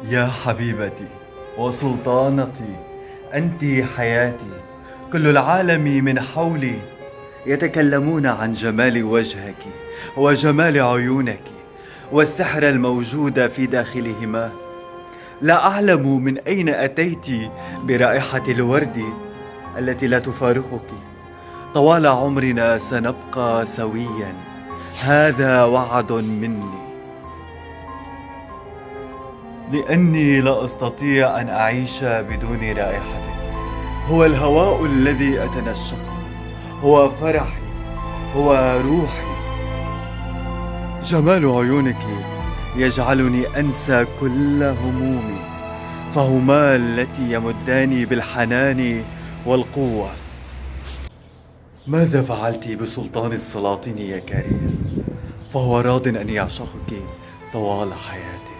يا حبيبتي وسلطانتي، أنت حياتي. كل العالم من حولي يتكلمون عن جمال وجهك وجمال عيونك والسحر الموجود في داخلهما. لا أعلم من أين أتيت برائحة الورد التي لا تفارقك. طوال عمرنا سنبقى سويا، هذا وعد مني، لأني لا أستطيع أن أعيش بدون رائحتك. هو الهواء الذي أتنشقه، هو فرحي، هو روحي. جمال عيونك يجعلني أنسى كل همومي، فهما التي يمداني بالحنان والقوة. ماذا فعلت بسلطان السلاطين يا كاريس؟ فهو راض أن يعشقك طوال حياته.